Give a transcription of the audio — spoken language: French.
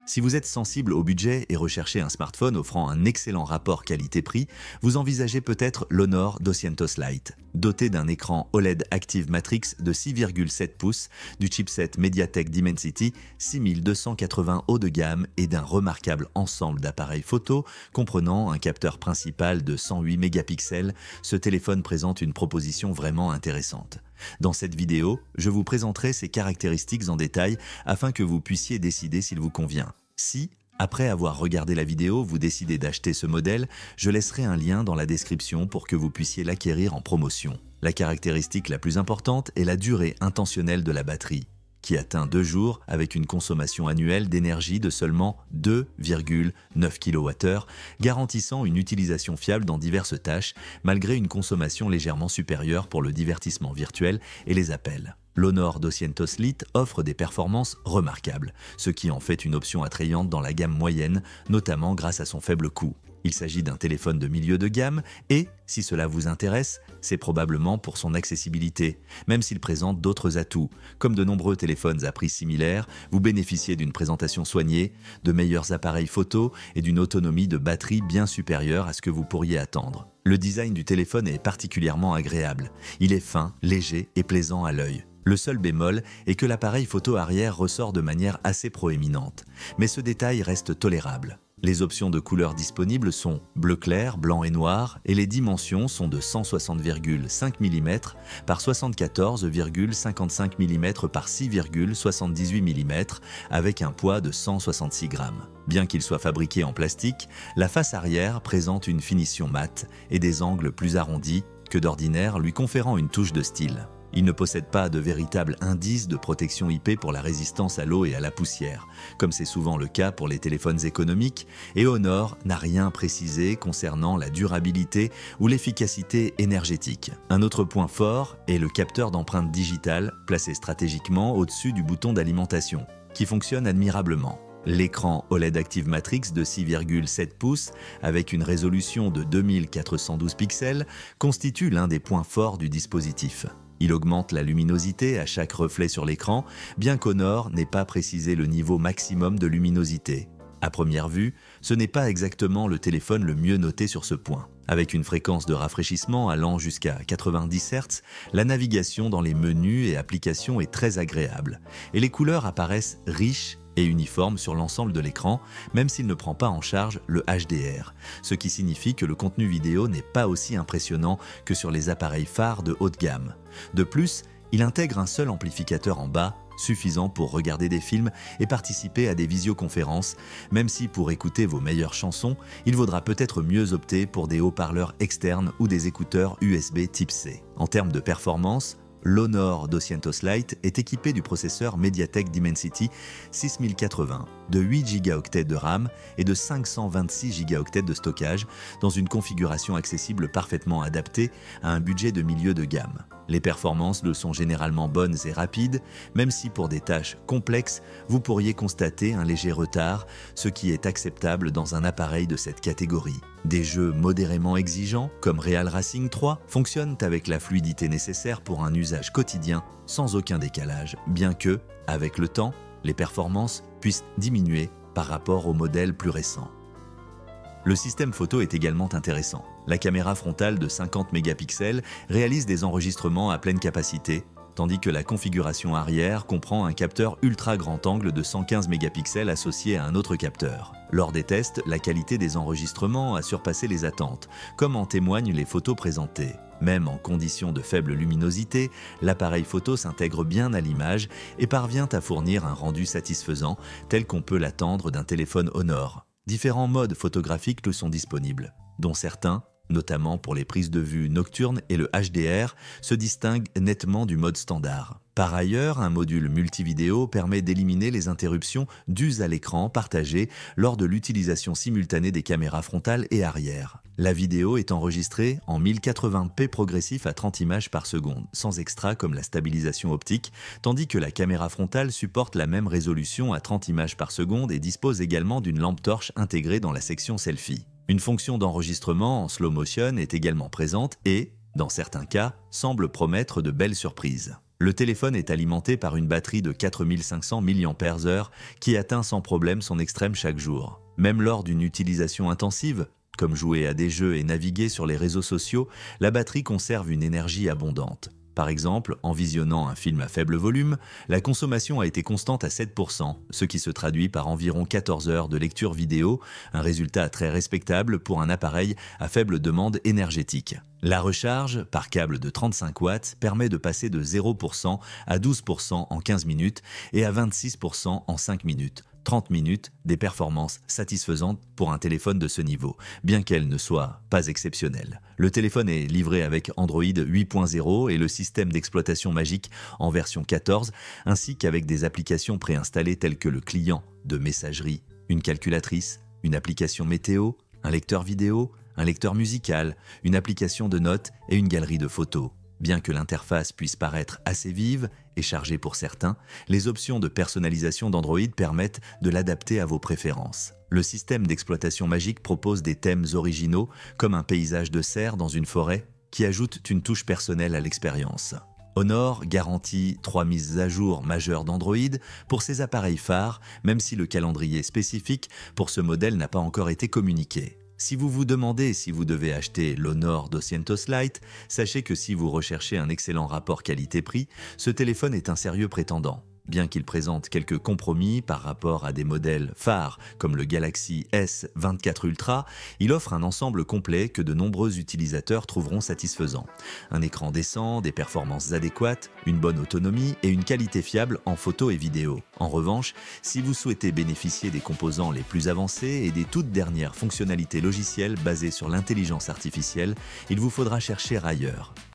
Si vous êtes sensible au budget et recherchez un smartphone offrant un excellent rapport qualité-prix, vous envisagez peut-être l'Honor 200 Lite. Doté d'un écran OLED Active Matrix de 6,7 pouces, du chipset MediaTek Dimensity 6280 haut de gamme et d'un remarquable ensemble d'appareils photo comprenant un capteur principal de 108 mégapixels, ce téléphone présente une proposition vraiment intéressante. Dans cette vidéo, je vous présenterai ses caractéristiques en détail afin que vous puissiez décider s'il vous convient. Si, après avoir regardé la vidéo, vous décidez d'acheter ce modèle, je laisserai un lien dans la description pour que vous puissiez l'acquérir en promotion. La caractéristique la plus importante est la durée intentionnelle de la batterie, qui atteint 2 jours avec une consommation annuelle d'énergie de seulement 2,9 kWh, garantissant une utilisation fiable dans diverses tâches, malgré une consommation légèrement supérieure pour le divertissement virtuel et les appels. L'Honor 200 Lite offre des performances remarquables, ce qui en fait une option attrayante dans la gamme moyenne, notamment grâce à son faible coût. Il s'agit d'un téléphone de milieu de gamme et, si cela vous intéresse, c'est probablement pour son accessibilité, même s'il présente d'autres atouts. Comme de nombreux téléphones à prix similaires, vous bénéficiez d'une présentation soignée, de meilleurs appareils photo et d'une autonomie de batterie bien supérieure à ce que vous pourriez attendre. Le design du téléphone est particulièrement agréable. Il est fin, léger et plaisant à l'œil. Le seul bémol est que l'appareil photo arrière ressort de manière assez proéminente, mais ce détail reste tolérable. Les options de couleurs disponibles sont bleu clair, blanc et noir, et les dimensions sont de 160,5 mm par 74,55 mm par 6,78 mm, avec un poids de 166 grammes. Bien qu'il soit fabriqué en plastique, la face arrière présente une finition mate et des angles plus arrondis que d'ordinaire, lui conférant une touche de style. Il ne possède pas de véritable indice de protection IP pour la résistance à l'eau et à la poussière, comme c'est souvent le cas pour les téléphones économiques, et Honor n'a rien précisé concernant la durabilité ou l'efficacité énergétique. Un autre point fort est le capteur d'empreinte digitale, placé stratégiquement au-dessus du bouton d'alimentation, qui fonctionne admirablement. L'écran OLED Active Matrix de 6,7 pouces avec une résolution de 2412 pixels constitue l'un des points forts du dispositif. Il augmente la luminosité à chaque reflet sur l'écran, bien qu'Honor n'ait pas précisé le niveau maximum de luminosité. À première vue, ce n'est pas exactement le téléphone le mieux noté sur ce point. Avec une fréquence de rafraîchissement allant jusqu'à 90 Hz, la navigation dans les menus et applications est très agréable, et les couleurs apparaissent riches et uniforme sur l'ensemble de l'écran, même s'il ne prend pas en charge le HDR, ce qui signifie que le contenu vidéo n'est pas aussi impressionnant que sur les appareils phares de haute gamme. De plus, il intègre un seul amplificateur en bas, suffisant pour regarder des films et participer à des visioconférences, même si pour écouter vos meilleures chansons, il vaudra peut-être mieux opter pour des haut-parleurs externes ou des écouteurs USB type C. En termes de performance, l'Honor 200 Lite est équipé du processeur MediaTek Dimensity 6080, de 8 Go de RAM et de 526 Go de stockage dans une configuration accessible parfaitement adaptée à un budget de milieu de gamme. Les performances le sont généralement bonnes et rapides, même si pour des tâches complexes, vous pourriez constater un léger retard, ce qui est acceptable dans un appareil de cette catégorie. Des jeux modérément exigeants, comme Real Racing 3, fonctionnent avec la fluidité nécessaire pour un usage quotidien, sans aucun décalage, bien que, avec le temps, les performances puissent diminuer par rapport aux modèles plus récents. Le système photo est également intéressant. La caméra frontale de 50 mégapixels réalise des enregistrements à pleine capacité, tandis que la configuration arrière comprend un capteur ultra grand angle de 115 mégapixels associé à un autre capteur. Lors des tests, la qualité des enregistrements a surpassé les attentes, comme en témoignent les photos présentées. Même en conditions de faible luminosité, l'appareil photo s'intègre bien à l'image et parvient à fournir un rendu satisfaisant, tel qu'on peut l'attendre d'un téléphone Honor. Différents modes photographiques le sont disponibles, dont certains, notamment pour les prises de vue nocturnes et le HDR, se distinguent nettement du mode standard. Par ailleurs, un module multividéo permet d'éliminer les interruptions dues à l'écran partagé lors de l'utilisation simultanée des caméras frontales et arrière. La vidéo est enregistrée en 1080p progressif à 30 images par seconde, sans extra comme la stabilisation optique, tandis que la caméra frontale supporte la même résolution à 30 images par seconde et dispose également d'une lampe torche intégrée dans la section selfie. Une fonction d'enregistrement en slow motion est également présente et, dans certains cas, semble promettre de belles surprises. Le téléphone est alimenté par une batterie de 4500 mAh qui atteint sans problème son extrême chaque jour. Même lors d'une utilisation intensive, comme jouer à des jeux et naviguer sur les réseaux sociaux, la batterie conserve une énergie abondante. Par exemple, en visionnant un film à faible volume, la consommation a été constante à 7%, ce qui se traduit par environ 14 heures de lecture vidéo, un résultat très respectable pour un appareil à faible demande énergétique. La recharge, par câble de 35 watts, permet de passer de 0% à 12% en 15 minutes et à 26% en 5 minutes. 30 minutes, des performances satisfaisantes pour un téléphone de ce niveau, bien qu'elle ne soit pas exceptionnelle. Le téléphone est livré avec Android 8.0 et le système d'exploitation Magic en version 14, ainsi qu'avec des applications préinstallées telles que le client de messagerie, une calculatrice, une application météo, un lecteur vidéo, un lecteur musical, une application de notes et une galerie de photos. Bien que l'interface puisse paraître assez vive et chargée pour certains, les options de personnalisation d'Android permettent de l'adapter à vos préférences. Le système d'exploitation Magic propose des thèmes originaux, comme un paysage de serre dans une forêt, qui ajoutent une touche personnelle à l'expérience. Honor garantit 3 mises à jour majeures d'Android pour ses appareils phares, même si le calendrier spécifique pour ce modèle n'a pas encore été communiqué. Si vous vous demandez si vous devez acheter l'Honor 200 Lite, sachez que si vous recherchez un excellent rapport qualité-prix, ce téléphone est un sérieux prétendant. Bien qu'il présente quelques compromis par rapport à des modèles phares comme le Galaxy S24 Ultra, il offre un ensemble complet que de nombreux utilisateurs trouveront satisfaisant. Un écran décent, des performances adéquates, une bonne autonomie et une qualité fiable en photo et vidéo. En revanche, si vous souhaitez bénéficier des composants les plus avancés et des toutes dernières fonctionnalités logicielles basées sur l'intelligence artificielle, il vous faudra chercher ailleurs.